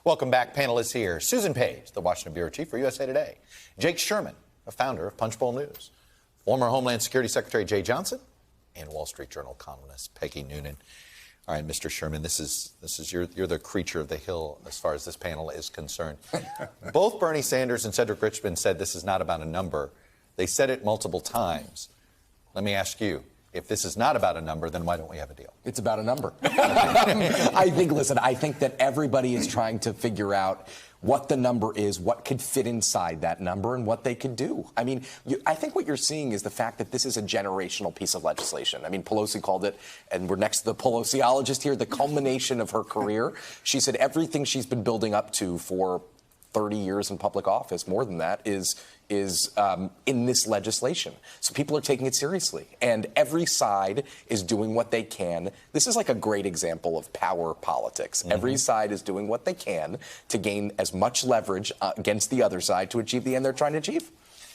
Welcome back. Panelists here. Susan Page, the Washington Bureau Chief for USA Today. Jake Sherman, the founder of Punchbowl News. Former Homeland Security Secretary Jay Johnson and Wall Street Journal columnist Peggy Noonan. All right, Mr. Sherman, you're the creature of the Hill as far as this panel is concerned. Both Bernie Sanders and Cedric Richmond said this is not about a number. They said it multiple times. Let me ask you, if this is not about a number, then why don't we have a deal? It's about a number. I think that everybody is trying to figure out what the number is, what could fit inside that number, and what they could do. I mean, I think what you're seeing is the fact that this is a generational piece of legislation. I mean, Pelosi called it, and we're next to the Pelosiologist here, the culmination of her career. She said everything she's been building up to for 30 years in public office, more than that, is in this legislation. So people are taking it seriously, and every side is doing what they can. This is like a great example of power politics. Mm-hmm. Every side is doing what they can to gain as much leverage against the other side to achieve the end they're trying to achieve.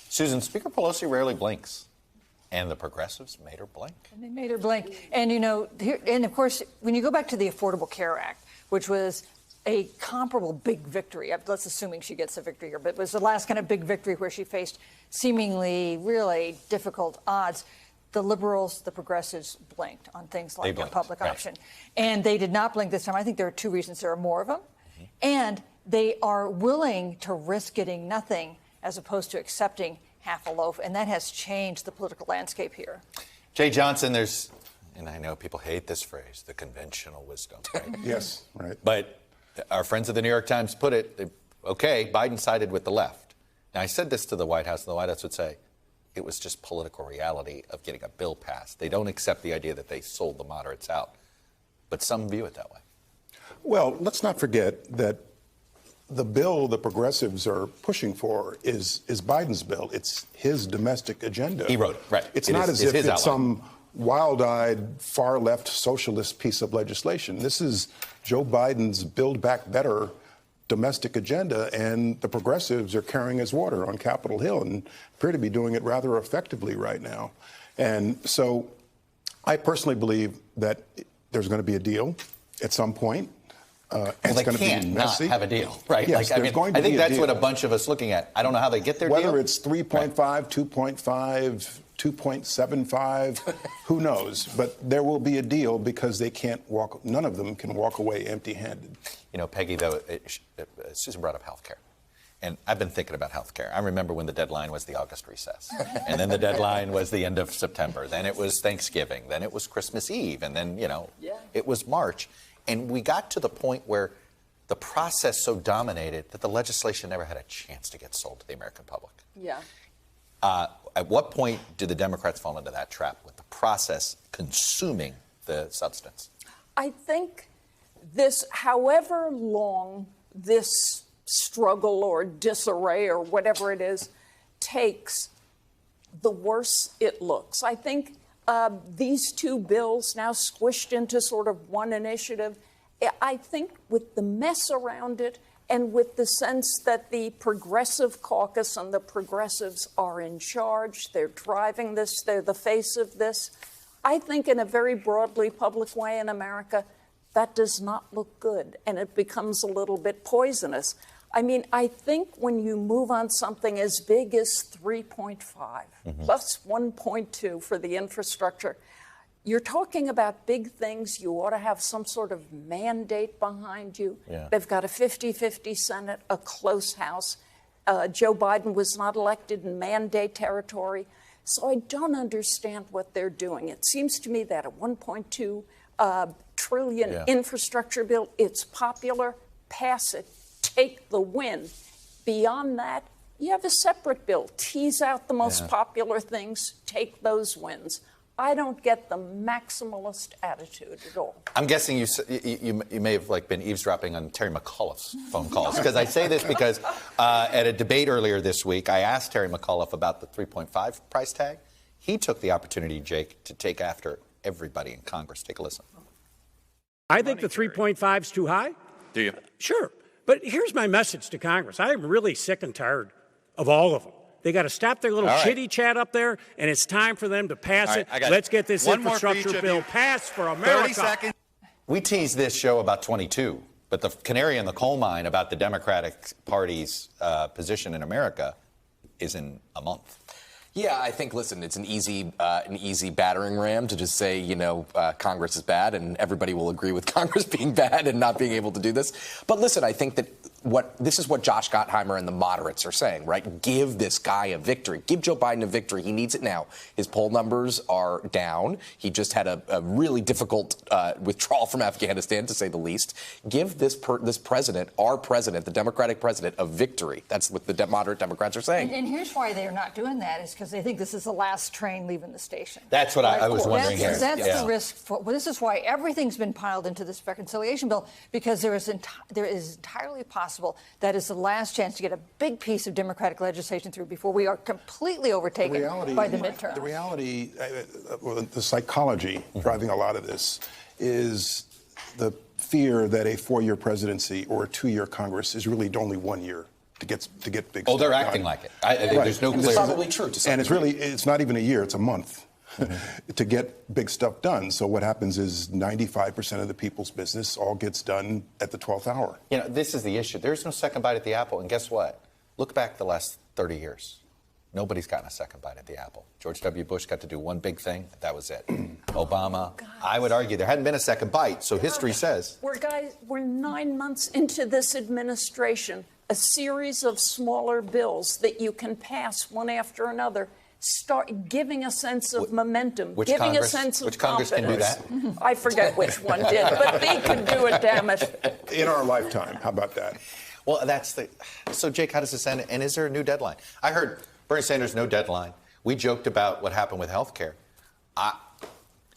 Susan, Speaker Pelosi rarely blinks, and the progressives made her blink. And they made her blink. And, you know, and of course, when you go back to the Affordable Care Act, which was a comparable big victory. Let's assuming she gets a victory here, but it was the last kind of big victory where she faced seemingly really difficult odds. The liberals, the progressives blinked on things like the public option. And they did not blink this time. I think there are two reasons. There are more of them. Mm-hmm. And they are willing to risk getting nothing as opposed to accepting half a loaf. And that has changed the political landscape here. Jay Johnson, and I know people hate this phrase, the conventional wisdom, right? Yes, right. But our friends at the New York Times put it, okay, Biden sided with the left. Now, I said this to the White House, and the White House would say it was just political reality of getting a bill passed. They don't accept the idea that they sold the moderates out. But some view it that way. Well, let's not forget that the bill the progressives are pushing for is Biden's bill. It's his domestic agenda. He wrote it, right. It's not as if it's some wild-eyed, far-left socialist piece of legislation. This is Joe Biden's Build Back Better domestic agenda, and the progressives are carrying his water on Capitol Hill and appear to be doing it rather effectively right now. And so I personally believe that there's going to be a deal at some point. It's going to be messy. Not have a deal, right? Yes, I think that's what a bunch of us looking at. I don't know how they get their deal. Whether it's 3.5, 2.5, 2.75, who knows? But there will be a deal because none of them can walk away empty-handed. You know, Peggy, though, Susan brought up health care. And I've been thinking about health care. I remember when the deadline was the August recess. And then the deadline was the end of September. Then it was Thanksgiving. Then it was Christmas Eve. And then, it was March. And we got to the point where the process so dominated that the legislation never had a chance to get sold to the American public. Yeah. At what point do the Democrats fall into that trap with the process consuming the substance? I think this, however long this struggle or disarray or whatever it is takes, the worse it looks. I think these two bills now squished into sort of one initiative, I think with the mess around it and with the sense that the Progressive Caucus and the progressives are in charge, they're driving this, they're the face of this, I think in a very broadly public way in America, that does not look good, and it becomes a little bit poisonous. I mean, I think when you move on something as big as 3.5 plus 1.2 for the infrastructure, you're talking about big things. You ought to have some sort of mandate behind you. Yeah. They've got a 50-50 Senate, a close House. Joe Biden was not elected in mandate territory. So I don't understand what they're doing. It seems to me that a 1.2 trillion infrastructure bill, it's popular, pass it. Take the win. Beyond that, you have a separate bill. Tease out the most popular things, take those wins. I don't get the maximalist attitude at all. I'm guessing you may have been eavesdropping on Terry McAuliffe's phone calls, because I say this because at a debate earlier this week, I asked Terry McAuliffe about the 3.5 price tag. He took the opportunity, Jake, to take after everybody in Congress. Take a listen. I think the 3.5 is too high. Do you? Sure. But here's my message to Congress. I am really sick and tired of all of them. They got to stop their little chitty chat up there, and it's time for them to pass it. Let's get this infrastructure bill passed for America. 30 seconds. We teased this show about 22, But the canary in the coal mine about the Democratic Party's position in America is in a month. Yeah, I think, listen, it's an easy battering ram to just say, Congress is bad and everybody will agree with Congress being bad and not being able to do this. But listen, I think that this is what Josh Gottheimer and the moderates are saying, right? Give this guy a victory. Give Joe Biden a victory. He needs it now. His poll numbers are down. He just had a really difficult withdrawal from Afghanistan, to say the least. Give this president, our president, the Democratic president, a victory. That's what the moderate Democrats are saying. And here's why they're not doing that, is because they think this is the last train leaving the station. That's what I was wondering here. That's the risk. This is why everything's been piled into this reconciliation bill, because there is entirely possible that is the last chance to get a big piece of Democratic legislation through before we are completely overtaken by the midterm. The reality, the psychology driving a lot of this is the fear that a 4-year presidency or a 2-year Congress is really only 1 year to get big stuff they're acting like it. There's no clear. It's probably true to some And degree. it's not even a year, it's a month. To get big stuff done. So what happens is 95% of the people's business all gets done at the 12th hour. This is the issue. There's no second bite at the apple. And guess what? Look back the last 30 years. Nobody's gotten a second bite at the apple. George W. Bush got to do one big thing. That was it. Obama, I would argue there hadn't been a second bite. So history says. We're 9 months into this administration, a series of smaller bills that you can pass one after another. Start giving a sense of momentum, giving a sense of Congress confidence. can do that? I forget which one did, but they could do it, damn it. In our lifetime. How about that? Well, so Jake, how does this end? And is there a new deadline? I heard Bernie Sanders, no deadline. We joked about what happened with health care.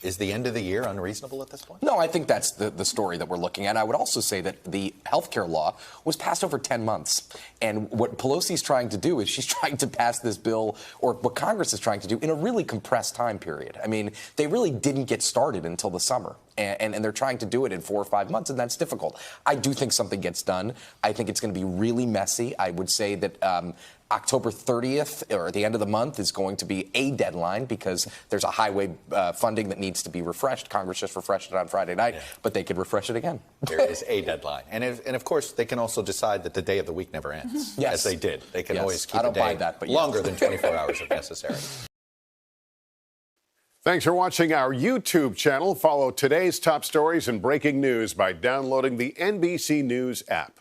Is the end of the year unreasonable at this point? No, I think that's the story that we're looking at. I would also say that the health care law was passed over 10 months. And what Pelosi's trying to do is she's trying to pass this bill, or what Congress is trying to do, in a really compressed time period. I mean, they really didn't get started until the summer. And they're trying to do it in 4 or 5 months, and that's difficult. I do think something gets done. I think it's going to be really messy. I would say that October 30th, or at the end of the month, is going to be a deadline because there's a highway funding that needs to be refreshed. Congress just refreshed it on Friday night, but they could refresh it again. There is a deadline. And of course, they can also decide that the day of the week never ends, as they did. They can always keep a day longer than 24 hours if necessary. Thanks for watching our YouTube channel. Follow today's top stories and breaking news by downloading the NBC News app.